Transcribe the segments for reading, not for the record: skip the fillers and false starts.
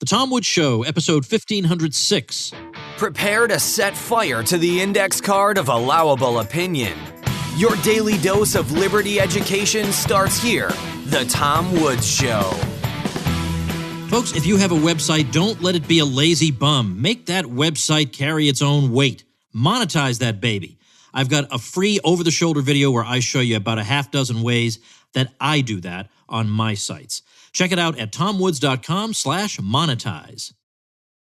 The Tom Woods Show, episode 1506. Prepare to set fire to the index card of allowable opinion. Your daily dose of liberty education starts here. The Tom Woods Show. Folks, if you have a website, don't let it be a lazy bum. Make that website carry its own weight. Monetize that baby. I've got a free over-the-shoulder video where I show you about a half dozen ways that I do that on my sites. Check it out at tomwoods.com/monetize.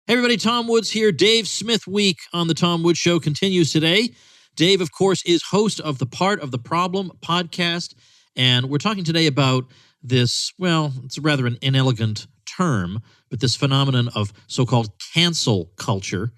Hey everybody, Tom Woods here. Dave Smith Week on the Tom Woods Show continues today. Dave, of course, is host of the Part of the Problem podcast, and we're talking today about this, well, it's rather an inelegant term, but this phenomenon of so-called cancel culture,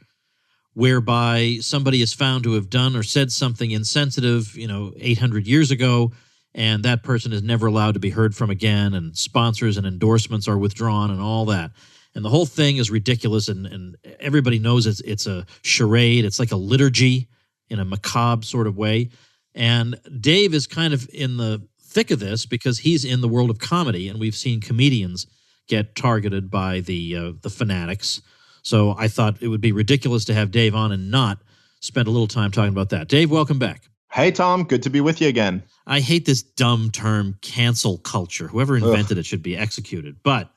whereby somebody is found to have done or said something insensitive, 800 years ago, and that person is never allowed to be heard from again, and sponsors and endorsements are withdrawn and all that. And the whole thing is ridiculous, and everybody knows it's a charade. It's like a liturgy in a macabre sort of way. And Dave is kind of in the thick of this because he's in the world of comedy, and we've seen comedians get targeted by the fanatics. So I thought it would be ridiculous to have Dave on and not spend a little time talking about that. Dave, welcome back. Hey, Tom. Good to be with you again. I hate this dumb term, cancel culture. Whoever invented it should be executed. But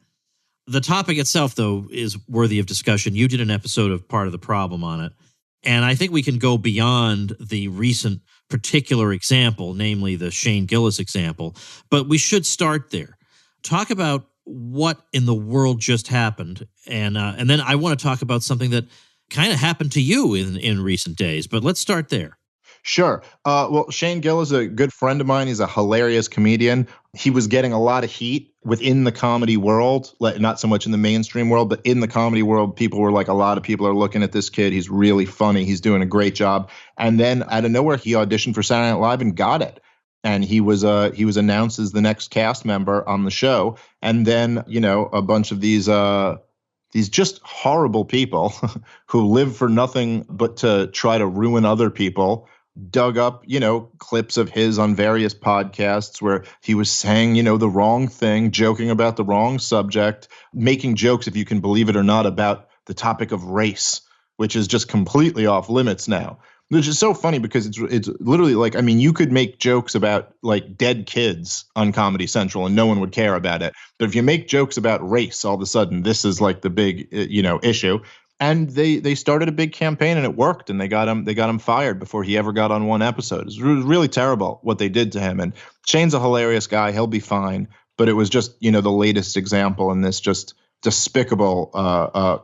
the topic itself, though, is worthy of discussion. You did an episode of Part of the Problem on it. And I think we can go beyond the recent particular example, namely the Shane Gillis example. But we should start there. Talk about what in the world just happened. And then I want to talk about something that kind of happened to you in recent days. But let's start there. Sure. Well, Shane Gill is a good friend of mine. He's a hilarious comedian. He was getting a lot of heat within the comedy world, not so much in the mainstream world, but in the comedy world, people were like, a lot of people are looking at this kid. He's really funny. He's doing a great job. And then out of nowhere, he auditioned for Saturday Night Live and got it. And he was announced as the next cast member on the show. And then, a bunch of these just horrible people who live for nothing but to try to ruin other people dug up, clips of his on various podcasts where he was saying, the wrong thing, joking about the wrong subject, making jokes, if you can believe it or not, about the topic of race, which is just completely off limits now. Which is so funny because it's literally like, you could make jokes about like dead kids on Comedy Central and no one would care about it. But if you make jokes about race, all of a sudden this is like the big, issue. And they started a big campaign and it worked, and they got him fired before he ever got on one episode. It was really terrible what they did to him. And Shane's a hilarious guy; he'll be fine. But it was just the latest example in this just despicable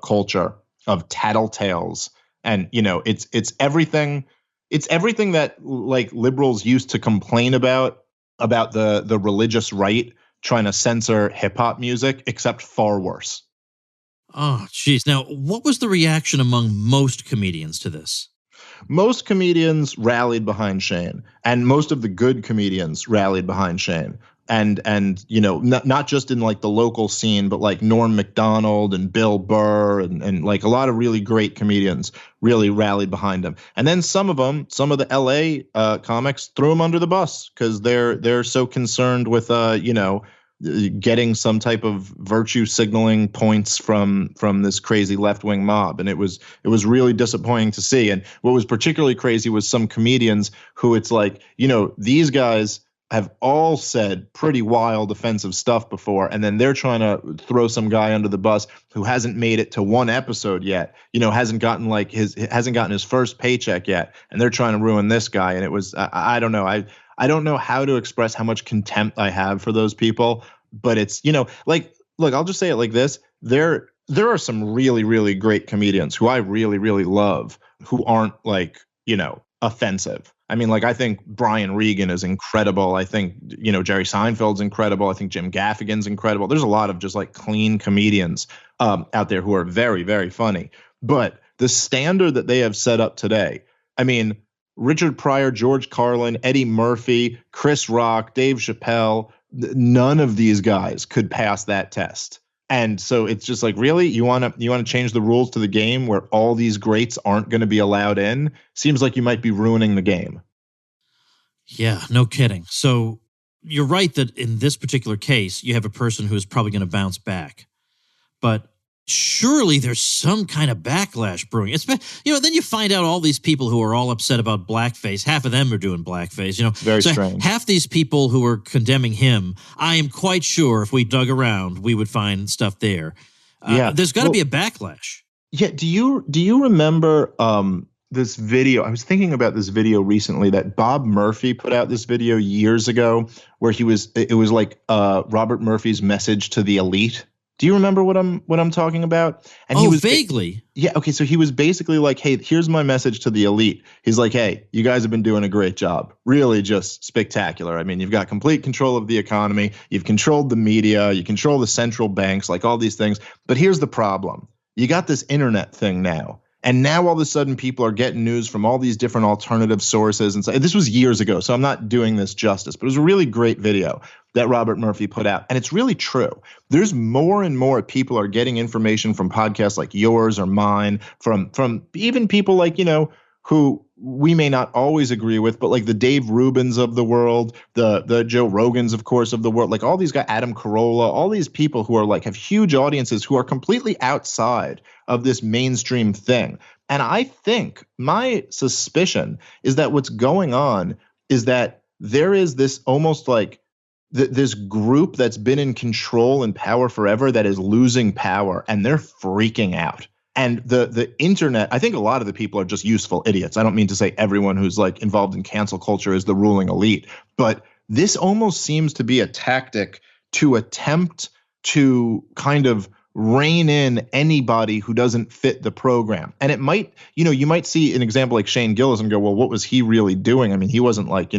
culture of tattletales. And it's everything. It's everything that like liberals used to complain about the religious right trying to censor hip hop music, except far worse. Oh, geez. Now, what was the reaction among most comedians to this? Most comedians rallied behind Shane, and most of the good comedians rallied behind Shane. And not just in like the local scene, but like Norm Macdonald and Bill Burr and like a lot of really great comedians really rallied behind him. And then some of the LA comics threw him under the bus because they're so concerned with getting some type of virtue signaling points from this crazy left-wing mob. And it was really disappointing to see. And what was particularly crazy was some comedians who it's like, these guys have all said pretty wild offensive stuff before, and then they're trying to throw some guy under the bus who hasn't made it to one episode yet, hasn't gotten his first paycheck yet, and they're trying to ruin this guy. And it was, I don't know. I don't know how to express how much contempt I have for those people, but it's, look, I'll just say it like this. There are some really, really great comedians who I really, really love who aren't offensive. I think Brian Regan is incredible. I think, Jerry Seinfeld's incredible. I think Jim Gaffigan's incredible. There's a lot of just like clean comedians out there who are very, very funny. But the standard that they have set up today, Richard Pryor, George Carlin, Eddie Murphy, Chris Rock, Dave Chappelle, none of these guys could pass that test. And so it's just like, really, you want to change the rules to the game where all these greats aren't going to be allowed in? Seems like you might be ruining the game. Yeah, no kidding. So you're right that in this particular case, you have a person who is probably going to bounce back. But surely there's some kind of backlash brewing. It's, then you find out all these people who are all upset about blackface. Half of them are doing blackface. Very strange. Half these people who are condemning him, I am quite sure if we dug around, we would find stuff there. There's got to be a backlash. Yeah. Do you remember this video? I was thinking about this video recently that Bob Murphy put out this video years ago where it was like Robert Murphy's message to the elite. Do you remember what I'm talking about? And he was vaguely. Yeah. Okay. So he was basically like, hey, here's my message to the elite. He's like, hey, you guys have been doing a great job. Really just spectacular. I mean, you've got complete control of the economy. You've controlled the media. You control the central banks, like all these things. But here's the problem. You got this internet thing now. And now all of a sudden people are getting news from all these different alternative sources. And so this was years ago, so I'm not doing this justice, but it was a really great video that Robert Murphy put out. And it's really true. There's more and more people are getting information from podcasts like yours or mine, from even people like, who we may not always agree with, but like the Dave Rubins of the world, the Joe Rogans, of course, of the world, like all these guys, Adam Carolla, all these people who are like have huge audiences who are completely outside of this mainstream thing. And I think my suspicion is that what's going on is that there is this almost like this group that's been in control and power forever that is losing power, and they're freaking out. And the internet, I think a lot of the people are just useful idiots. I don't mean to say everyone who's like involved in cancel culture is the ruling elite, but this almost seems to be a tactic to attempt to kind of rein in anybody who doesn't fit the program. And it might, you might see an example like Shane Gillis and go, well, what was he really doing? I mean, he wasn't like,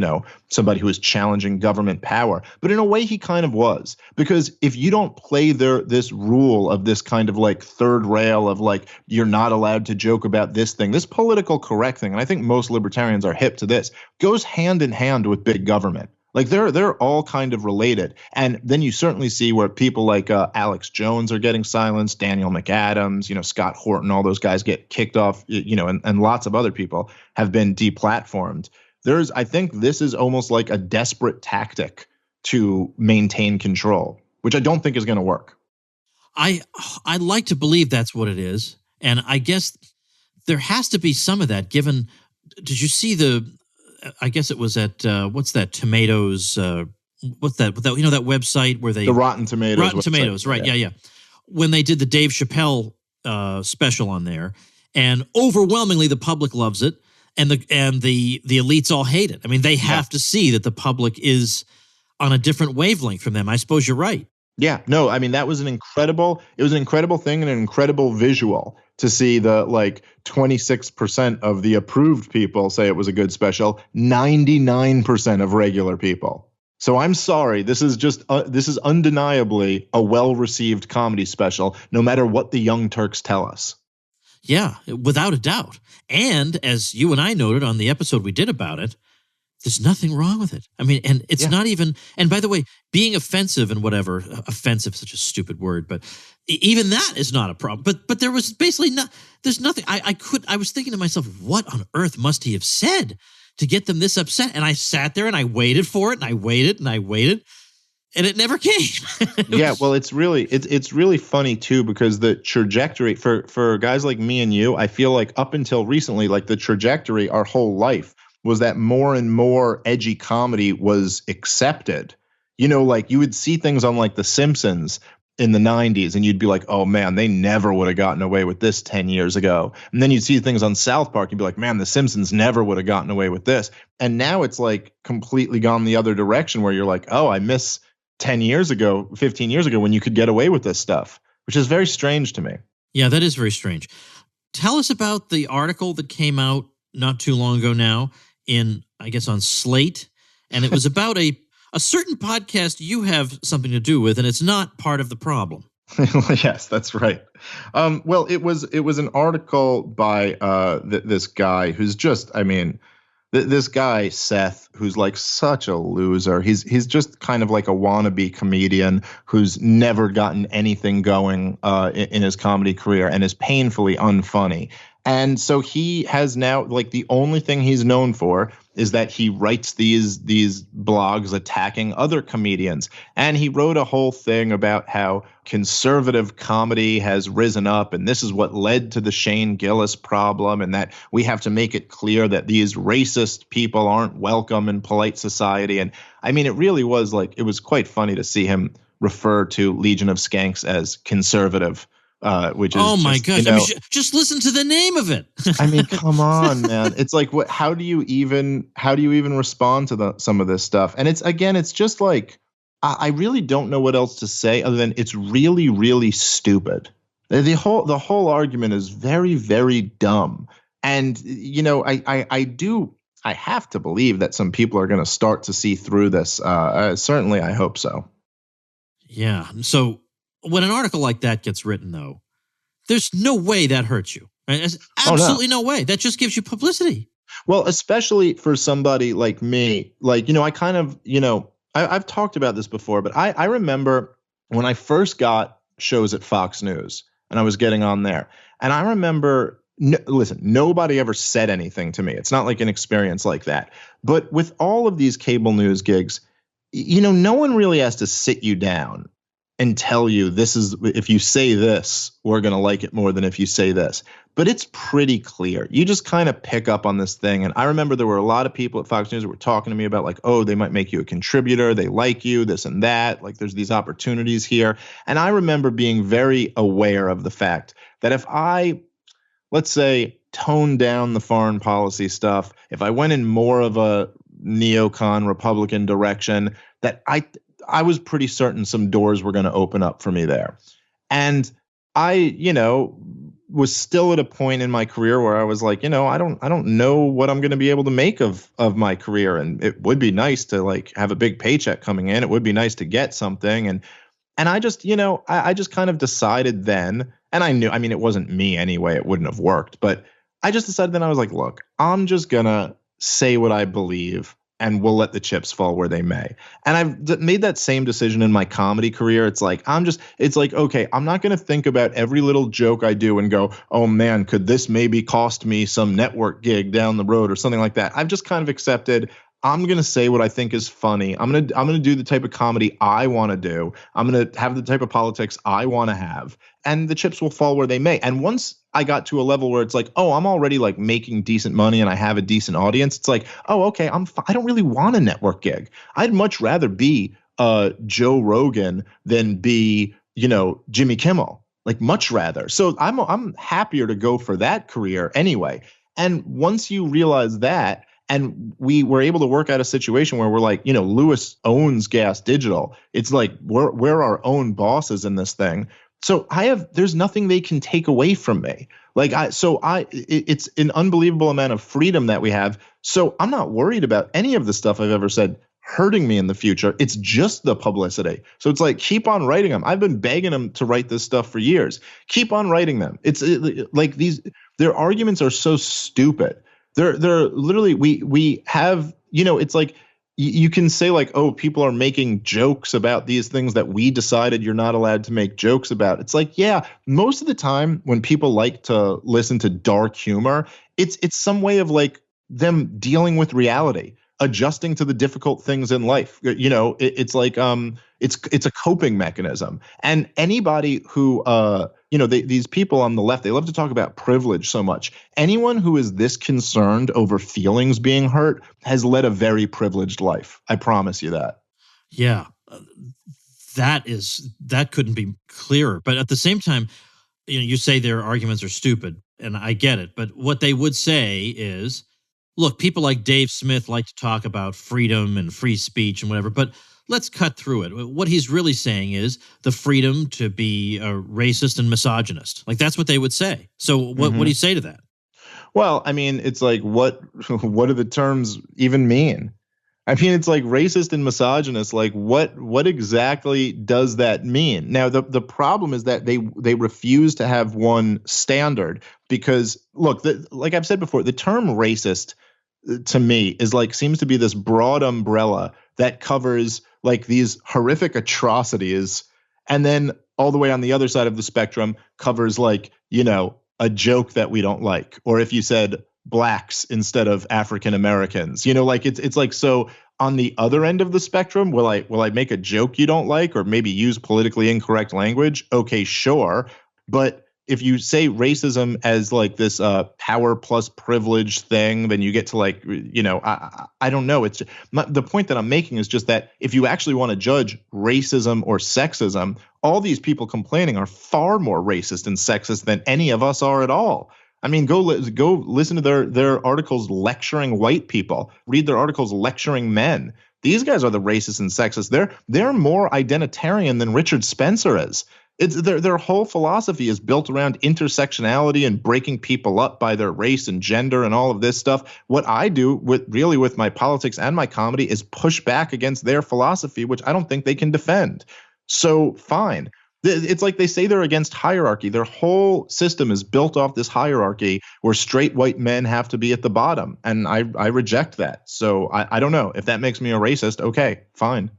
somebody who was challenging government power, but in a way he kind of was, because if you don't play this rule of this kind of like third rail of like, you're not allowed to joke about this thing, this political correct thing. And I think most libertarians are hip to this, goes hand in hand with big government. Like they're all kind of related. And then you certainly see where people like Alex Jones are getting silenced, Daniel McAdams, Scott Horton, all those guys get kicked off, and lots of other people have been deplatformed. I think this is almost like a desperate tactic to maintain control, which I don't think is going to work. I like to believe that's what it is. And I guess there has to be some of that given, did you see I guess it was at what's that? Tomatoes. What's that? That website where they the Rotten Tomatoes. Rotten Tomatoes, right? Yeah. When they did the Dave Chappelle special on there, and overwhelmingly the public loves it, and the elites all hate it. I mean, they have to see that the public is on a different wavelength from them. I suppose you're right. Yeah. No, I mean that was an incredible thing and an incredible visual to see the like 26% of the approved people say it was a good special, 99% of regular people. So I'm sorry, this is undeniably a well-received comedy special, no matter what the Young Turks tell us. Yeah, without a doubt. And as you and I noted on the episode we did about it, there's nothing wrong with it. I mean, and it's not even, and by the way, being offensive and whatever, offensive is such a stupid word, but even that is not a problem. But there was basically there's nothing. I was thinking to myself, what on earth must he have said to get them this upset? And I sat there and I waited for it and I waited and I waited and it never came. Well, it's really funny too, because the trajectory for guys like me and you, I feel like up until recently, like the trajectory our whole life was that more and more edgy comedy was accepted. Like you would see things on like The Simpsons in the 90s and you'd be like, oh man, they never would have gotten away with this 10 years ago. And then you'd see things on South Park, you'd be like, man, The Simpsons never would have gotten away with this. And now it's like completely gone the other direction where you're like, oh, I miss 10 years ago, 15 years ago when you could get away with this stuff, which is very strange to me. Yeah, that is very strange. Tell us about the article that came out not too long ago now I guess on Slate, and it was about a certain podcast you have something to do with, and it's not part of the problem. Yes, that's right. Well, it was an article by this guy who's just, I mean, this guy Seth, who's like such a loser. He's just kind of like a wannabe comedian who's never gotten anything going in his comedy career and is painfully unfunny. And so he has now, like, the only thing he's known for is that he writes these blogs attacking other comedians. And he wrote a whole thing about how conservative comedy has risen up, and this is what led to the Shane Gillis problem, and that we have to make it clear that these racist people aren't welcome in polite society. And I mean, it really was like, it was quite funny to see him refer to Legion of Skanks as conservative. Which is, oh my just, gosh! I mean, just listen to the name of it. I mean, come on, man. It's like, what? How do you even respond to some of this stuff? And it's just like, I really don't know what else to say other than it's really, really stupid. The whole argument is very, very dumb. And I have to believe that some people are going to start to see through this. Certainly, I hope so. Yeah. So when an article like that gets written, though, there's no way that hurts you. Right? There's absolutely no way. That just gives you publicity. Well, especially for somebody like me, like, I kind of, I've talked about this before, but I remember when I first got shows at Fox News and I was getting on there. And I remember, listen, nobody ever said anything to me. It's not like an experience like that. But with all of these cable news gigs, no one really has to sit you down and tell you this is, if you say this, we're going to like it more than if you say this. But it's pretty clear. You just kind of pick up on this thing. And I remember there were a lot of people at Fox News that were talking to me about like, oh, they might make you a contributor. They like you, this and that. Like there's these opportunities here. And I remember being very aware of the fact that if I, let's say, tone down the foreign policy stuff, if I went in more of a neocon Republican direction, that I was pretty certain some doors were going to open up for me there. And I, was still at a point in my career where I was like, I don't know what I'm going to be able to make of my career. And it would be nice to like have a big paycheck coming in. It would be nice to get something. And I just, I just kind of decided then, and I knew, I mean, it wasn't me anyway, it wouldn't have worked, but I just decided then I was like, look, I'm just going to say what I believe, and we'll let the chips fall where they may. And I've made that same decision in my comedy career. It's like, okay, I'm not going to think about every little joke I do and go, oh man, could this maybe cost me some network gig down the road or something like that. I've just kind of accepted, I'm going to say what I think is funny. I'm going to do the type of comedy I want to do. I'm going to have the type of politics I want to have, and the chips will fall where they may. And once I got to a level where it's like, oh, I'm already like making decent money and I have a decent audience, it's like, oh, okay, I don't really want a network gig. I'd much rather be Joe Rogan than be, Jimmy Kimmel. Like much rather. So I'm happier to go for that career anyway. And once you realize that, and we were able to work out a situation where we're like, Lewis owns Gas Digital. It's like we're our own bosses in this thing. So there's nothing they can take away from me. It's an unbelievable amount of freedom that we have. So I'm not worried about any of the stuff I've ever said hurting me in the future. It's just the publicity. So it's like, keep on writing them. I've been begging them to write this stuff for years. Keep on writing them. Their arguments are so stupid. They're literally, we have, it's like, you can say like, oh, people are making jokes about these things that we decided you're not allowed to make jokes about. It's like, yeah, most of the time when people like to listen to dark humor, it's some way of like them dealing with reality, adjusting to the difficult things in life. It's like it's a coping mechanism. And anybody who these people on the left, they love to talk about privilege so much. Anyone who is this concerned over feelings being hurt has led a very privileged life. I promise you that. Yeah, that couldn't be clearer. But at the same time, you say their arguments are stupid, and I get it. But what they would say is, look, people like Dave Smith like to talk about freedom and free speech and whatever, but let's cut through it. What he's really saying is the freedom to be a racist and misogynist. Like, that's what they would say. So what do you say to that? Well, I mean, it's like, what do the terms even mean? I mean, it's like racist and misogynist. Like, what exactly does that mean? Now, the problem is that they refuse to have one standard because, look, like I've said before, the term racist to me is like, seems to be this broad umbrella that covers like these horrific atrocities, and then all the way on the other side of the spectrum covers like, a joke that we don't like. Or if you said blacks instead of African Americans. You know, like it's like, so on the other end of the spectrum, will I make a joke you don't like or maybe use politically incorrect language? Okay, sure. But if you say racism as like this power plus privilege thing, then you get to like, you know, I don't know. It's the point that I'm making is just that if you actually want to judge racism or sexism, all these people complaining are far more racist and sexist than any of us are at all. I mean, go listen to their articles lecturing white people. Read their articles lecturing men. These guys are the racist and sexist. They're more identitarian than Richard Spencer is. It's their whole philosophy is built around intersectionality and breaking people up by their race and gender and all of this stuff. What I do with my politics and my comedy is push back against their philosophy, which I don't think they can defend. So fine. It's like they say they're against hierarchy. Their whole system is built off this hierarchy where straight white men have to be at the bottom. And I reject that. So I don't know if that makes me a racist. Okay, fine.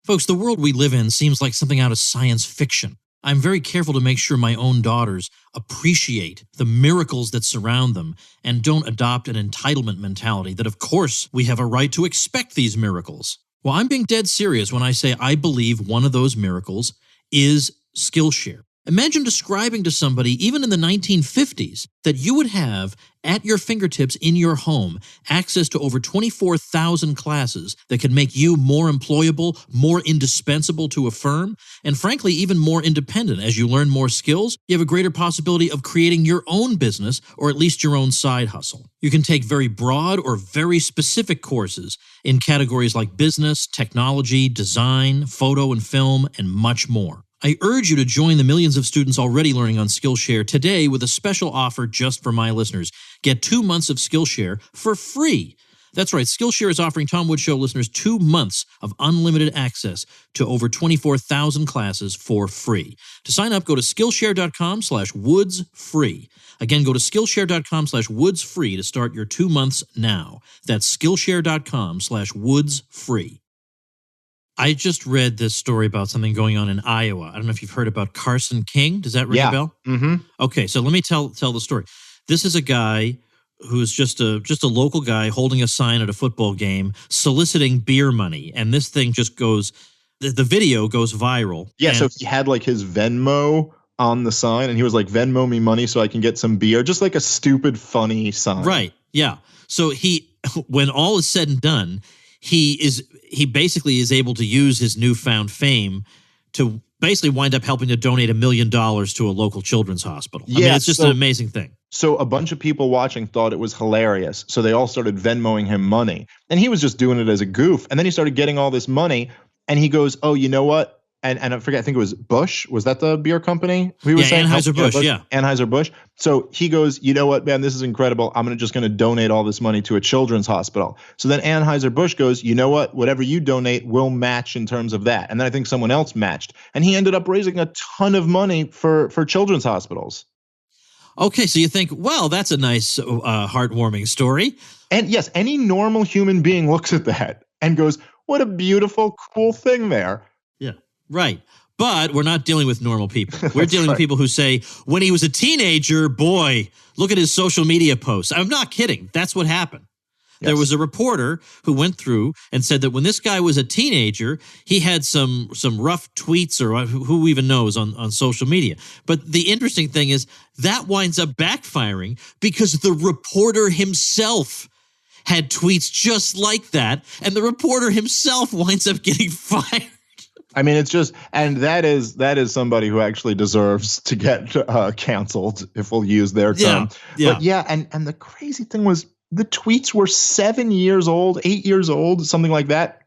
Folks, the world we live in seems like something out of science fiction. I'm very careful to make sure my own daughters appreciate the miracles that surround them and don't adopt an entitlement mentality that, of course, we have a right to expect these miracles. Well, I'm being dead serious when I say I believe one of those miracles is Skillshare. Imagine describing to somebody, even in the 1950s, that you would have at your fingertips in your home access to over 24,000 classes that could make you more employable, more indispensable to a firm, and frankly, even more independent. As you learn more skills, you have a greater possibility of creating your own business or at least your own side hustle. You can take very broad or very specific courses in categories like business, technology, design, photo and film, and much more. I urge you to join the millions of students already learning on Skillshare today with a special offer just for my listeners. Get 2 months of Skillshare for free. That's right, Skillshare is offering Tom Woods Show listeners 2 months of unlimited access to over 24,000 classes for free. To sign up, go to Skillshare.com/woodsfree. Again, go to Skillshare.com/woodsfree to start your 2 months now. That's Skillshare.com/woodsfree. I just read this story about something going on in Iowa. I don't know if you've heard about Carson King. Does that ring a bell? Mm-hmm. Okay, so let me tell the story. This is a guy who's just a local guy holding a sign at a football game soliciting beer money, and this thing just goes. The video goes viral. Yeah, so he had like his Venmo on the sign, and he was like, "Venmo me money so I can get some beer," just like a stupid, funny sign. Right. Yeah. So when all is said and done, he basically is able to use his newfound fame to basically wind up helping to donate $1 million to a local children's hospital. I mean, it's just an amazing thing. So a bunch of people watching thought it was hilarious. So they all started Venmoing him money. And he was just doing it as a goof. And then he started getting all this money. And he goes, oh, you know what? And I forget, I think it was Busch. Was that the beer company? Anheuser-Busch, yeah. Anheuser-Busch. So he goes, you know what, man, this is incredible. I'm just going to donate all this money to a children's hospital. So then Anheuser-Busch goes, you know what, whatever you donate, we'll match in terms of that. And then I think someone else matched. And he ended up raising a ton of money for children's hospitals. Okay, so you think, well, that's a nice, heartwarming story. And yes, any normal human being looks at that and goes, what a beautiful, cool thing there. Yeah. Right. But we're not dealing with normal people. We're dealing with people who say, when he was a teenager, boy, look at his social media posts. I'm not kidding. That's what happened. Yes. There was a reporter who went through and said that when this guy was a teenager, he had some rough tweets or who even knows on social media. But the interesting thing is that winds up backfiring because the reporter himself had tweets just like that, and the reporter himself winds up getting fired. I mean, it's just, and that is somebody who actually deserves to get canceled, if we'll use their term. Yeah. But yeah, and the crazy thing was the tweets were 7 years old, 8 years old, something like that.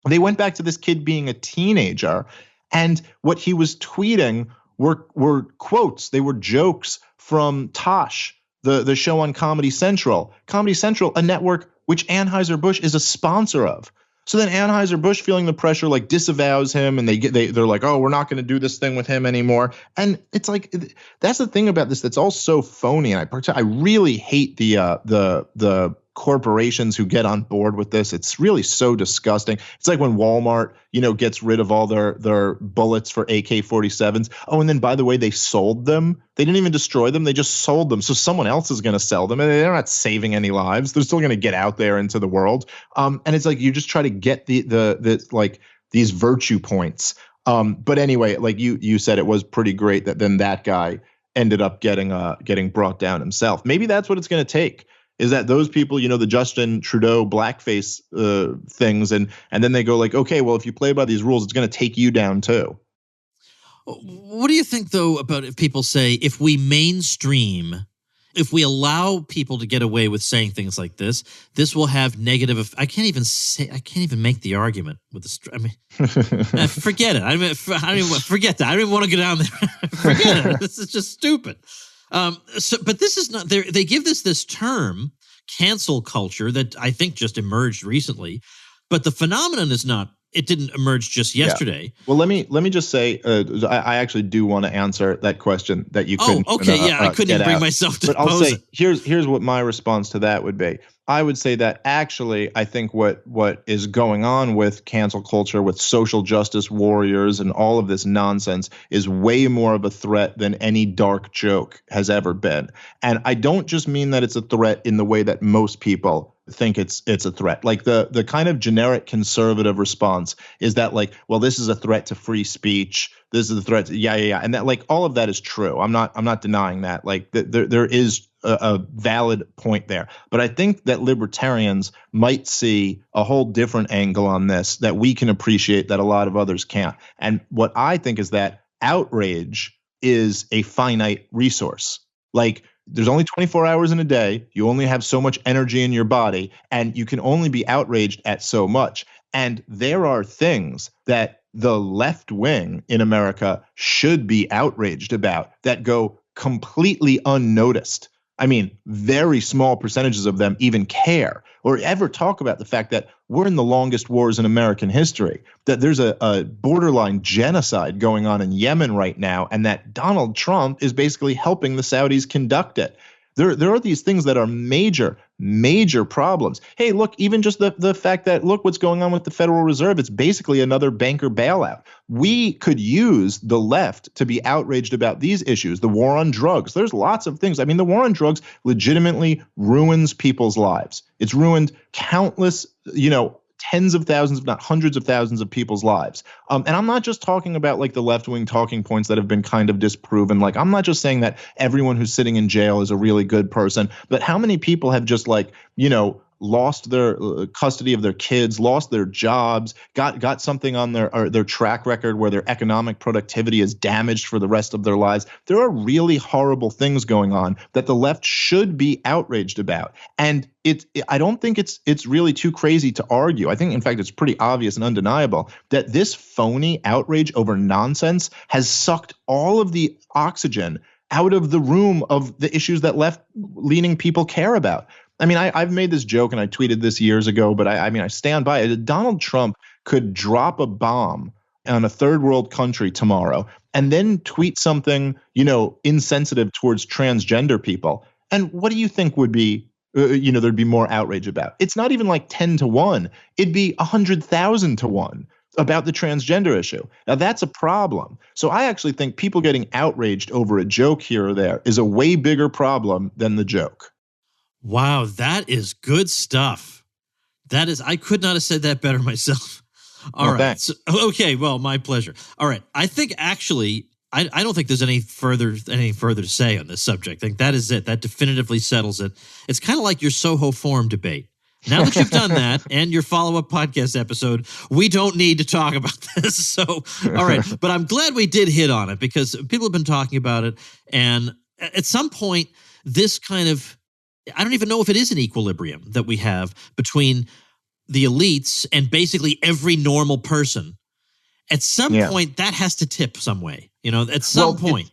They went back to this kid being a teenager, and what he was tweeting were quotes. They were jokes from Tosh, the show on Comedy Central. Comedy Central, a network which Anheuser-Busch is a sponsor of. So then Anheuser-Busch, feeling the pressure, like disavows him, and they're like, oh, we're not going to do this thing with him anymore. And it's like, that's the thing about this that's all so phony. And I really hate the corporations who get on board with this. It's really so disgusting. It's like when Walmart, gets rid of all their bullets for AK-47s. Oh, and then by the way, they sold them. They didn't even destroy them. They just sold them. So someone else is going to sell them, and they're not saving any lives. They're still going to get out there into the world. And it's like you just try to get the like these virtue points. But anyway, like you said, it was pretty great that then that guy ended up getting brought down himself. Maybe that's what it's going to take. Is that those people, the Justin Trudeau blackface things, and then they go like, okay, well, if you play by these rules, it's going to take you down too. What do you think, though, about if people say if we mainstream, if we allow people to get away with saying things like this will have negative. I can't even make the argument with the. I mean, forget it. Forget that. I don't even want to go down there. Forget it. This is just stupid. But this is not. They give this term, cancel culture, that I think just emerged recently, but the phenomenon is not. It didn't emerge just yesterday. Yeah. Well, let me just say, I actually do want to answer that question that you couldn't. Oh, okay, I couldn't even bring myself to. But I'll say here's what my response to that would be. I would say that actually, I think what is going on with cancel culture, with social justice warriors and all of this nonsense is way more of a threat than any dark joke has ever been. And I don't just mean that it's a threat in the way that most people think it's a threat. Like the kind of generic conservative response is that like, well, this is a threat to free speech. This is a threat to, yeah. And that like all of that is true. I'm not denying that. Like there is a valid point there. But I think that libertarians might see a whole different angle on this that we can appreciate that a lot of others can't. And what I think is that outrage is a finite resource. Like there's only 24 hours in a day. You only have so much energy in your body, and you can only be outraged at so much. And there are things that the left wing in America should be outraged about that go completely unnoticed. I mean, very small percentages of them even care or ever talk about the fact that we're in the longest wars in American history, that there's a borderline genocide going on in Yemen right now, and that Donald Trump is basically helping the Saudis conduct it. There are these things that are major, major problems. Hey, look, even just the fact that, look what's going on with the Federal Reserve. It's basically another banker bailout. We could use the left to be outraged about these issues. The war on drugs. There's lots of things. I mean, the war on drugs legitimately ruins people's lives. It's ruined countless, tens of thousands, if not hundreds of thousands of people's lives. And I'm not just talking about like the left-wing talking points that have been kind of disproven. Like, I'm not just saying that everyone who's sitting in jail is a really good person, but how many people have just like, lost their custody of their kids, lost their jobs, got something on their track record where their economic productivity is damaged for the rest of their lives. There are really horrible things going on that the left should be outraged about. And I don't think it's really too crazy to argue. I think, in fact, it's pretty obvious and undeniable that this phony outrage over nonsense has sucked all of the oxygen out of the room of the issues that left-leaning people care about. I mean, I've made this joke and I tweeted this years ago, but I stand by it. Donald Trump could drop a bomb on a third world country tomorrow and then tweet something, insensitive towards transgender people. And what do you think would be, there'd be more outrage about? It's not even like 10 to 1. It'd be 100,000 to 1 about the transgender issue. Now, that's a problem. So I actually think people getting outraged over a joke here or there is a way bigger problem than the joke. Wow, that is good stuff. I could not have said that better myself. All right. So, okay, well, my pleasure. All right. I think actually, I don't think there's any further to say on this subject. I think that is it. That definitively settles it. It's kind of like your Soho Forum debate. Now that you've done that and your follow-up podcast episode, we don't need to talk about this. So, all right. But I'm glad we did hit on it because people have been talking about it. And at some point, this kind of, I don't even know if it is an equilibrium that we have between the elites and basically every normal person. At some point, that has to tip some way, at some point.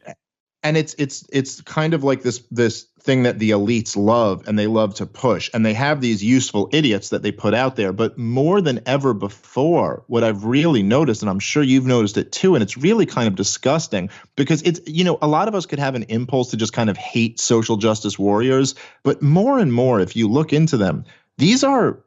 And it's kind of like this thing that the elites love and they love to push, and they have these useful idiots that they put out there. But more than ever before, what I've really noticed, and I'm sure you've noticed it too, and it's really kind of disgusting, because it's, a lot of us could have an impulse to just kind of hate social justice warriors, but more and more, if you look into them, these are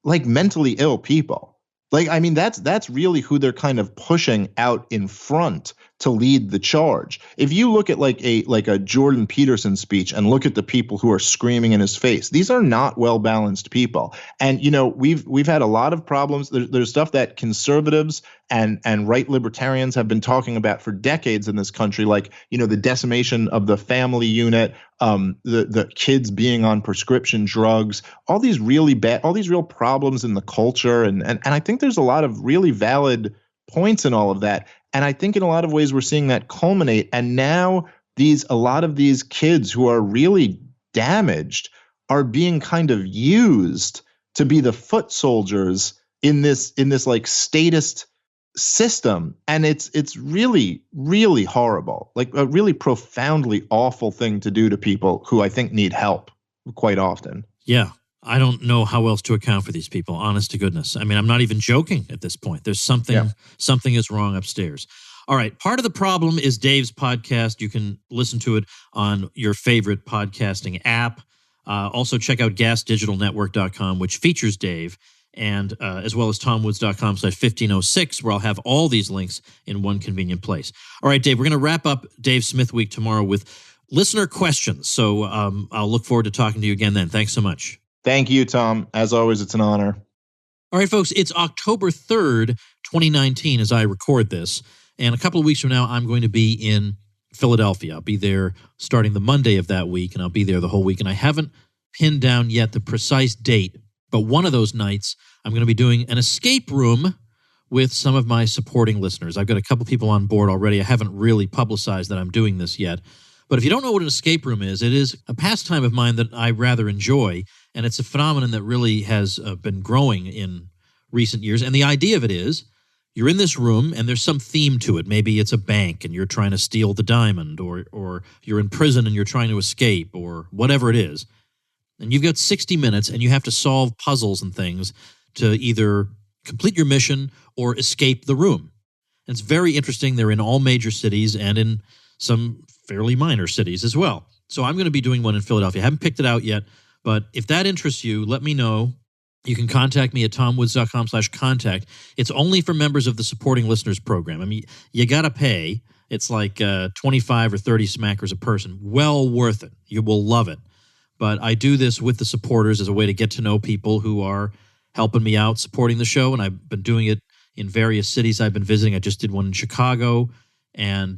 like mentally ill people. Like, I mean, that's really who they're kind of pushing out in front to lead the charge. If you look at like a Jordan Peterson speech and look at the people who are screaming in his face, these are not well-balanced people. And we've had a lot of problems. There's stuff that conservatives and right libertarians have been talking about for decades in this country, like the decimation of the family unit, the kids being on prescription drugs, all these real problems in the culture, and I think there's a lot of really valid points in all of that. And I think in a lot of ways we're seeing that culminate. And now a lot of these kids who are really damaged are being kind of used to be the foot soldiers in this like statist system. And it's really, really horrible, like a really profoundly awful thing to do to people who I think need help quite often. Yeah. I don't know how else to account for these people, honest to goodness. I mean, I'm not even joking at this point. There's something is wrong upstairs. All right. Part of the problem is Dave's podcast. You can listen to it on your favorite podcasting app. Also check out gasdigitalnetwork.com, which features Dave, and as well as tomwoods.com/1506, where I'll have all these links in one convenient place. All right, Dave, we're going to wrap up Dave Smith Week tomorrow with listener questions. So I'll look forward to talking to you again then. Thanks so much. Thank you, Tom. As always, it's an honor. All right, folks, it's October 3rd, 2019, as I record this. And a couple of weeks from now, I'm going to be in Philadelphia. I'll be there starting the Monday of that week, and I'll be there the whole week. And I haven't pinned down yet the precise date, but one of those nights, I'm going to be doing an escape room with some of my supporting listeners. I've got a couple people on board already. I haven't really publicized that I'm doing this yet. But if you don't know what an escape room is, it is a pastime of mine that I rather enjoy, and it's a phenomenon that really has been growing in recent years. And the idea of it is you're in this room and there's some theme to it. Maybe it's a bank and you're trying to steal the diamond, or you're in prison and you're trying to escape, or whatever it is. And you've got 60 minutes and you have to solve puzzles and things to either complete your mission or escape the room. And it's very interesting. They're in all major cities and in some fairly minor cities as well. So I'm going to be doing one in Philadelphia. I haven't picked it out yet, but if that interests you, let me know. You can contact me at tomwoods.com/contact. It's only for members of the supporting listeners program. I mean, you got to pay. It's like 25 or 30 smackers a person. Well worth it. You will love it. But I do this with the supporters as a way to get to know people who are helping me out, supporting the show, and I've been doing it in various cities I've been visiting. I just did one in Chicago and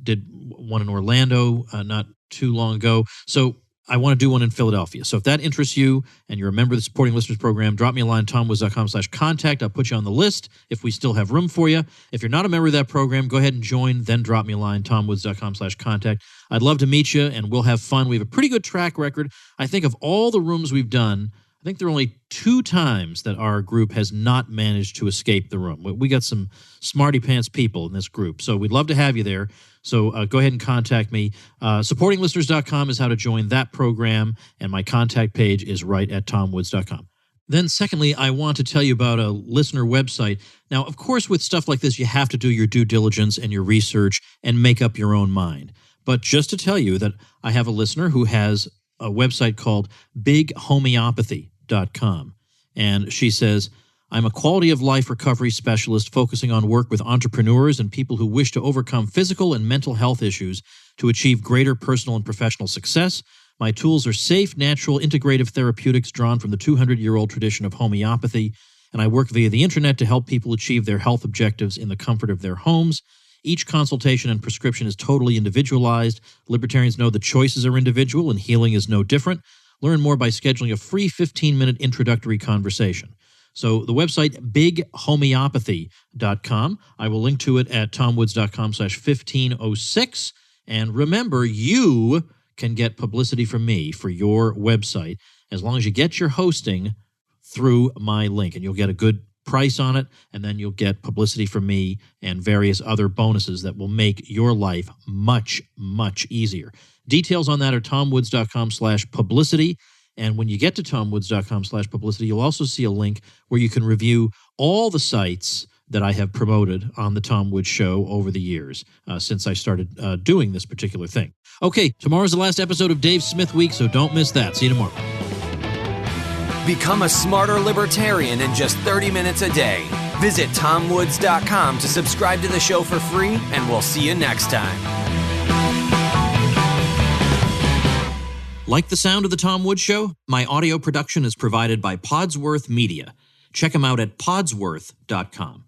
did one in Orlando not too long ago. So I want to do one in Philadelphia. So if that interests you and you're a member of the Supporting Listeners Program, drop me a line, tomwoods.com/contact. I'll put you on the list if we still have room for you. If you're not a member of that program, go ahead and join, then drop me a line, tomwoods.com/contact. I'd love to meet you, and we'll have fun. We have a pretty good track record. I think of all the rooms we've done, I think there are only 2 times that our group has not managed to escape the room. We got some smarty pants people in this group, so we'd love to have you there. So go ahead and contact me. Supportinglisteners.com is how to join that program, and my contact page is right at tomwoods.com. Then secondly, I want to tell you about a listener website. Now, of course, with stuff like this, you have to do your due diligence and your research and make up your own mind. But just to tell you that I have a listener who has a website called bighomeopathy.com. And she says, I'm a quality of life recovery specialist focusing on work with entrepreneurs and people who wish to overcome physical and mental health issues to achieve greater personal and professional success. My tools are safe, natural, integrative therapeutics drawn from the 200-year-old tradition of homeopathy, and I work via the internet to help people achieve their health objectives in the comfort of their homes. Each consultation and prescription is totally individualized. Libertarians know the choices are individual and healing is no different. Learn more by scheduling a free 15-minute introductory conversation. So the website, bighomeopathy.com. I will link to it at tomwoods.com/1506. And remember, you can get publicity from me for your website as long as you get your hosting through my link, and you'll get a good price on it, and then you'll get publicity from me and various other bonuses that will make your life much, much easier. Details on that are tomwoods.com/publicity. And when you get to tomwoods.com/publicity, you'll also see a link where you can review all the sites that I have promoted on the Tom Woods Show over the years since I started doing this particular thing. Okay, tomorrow's the last episode of Dave Smith Week, so don't miss that. See you tomorrow. Become a smarter libertarian in just 30 minutes a day. Visit tomwoods.com to subscribe to the show for free, and we'll see you next time. Like the sound of the Tom Woods Show? My audio production is provided by Podsworth Media. Check them out at podsworth.com.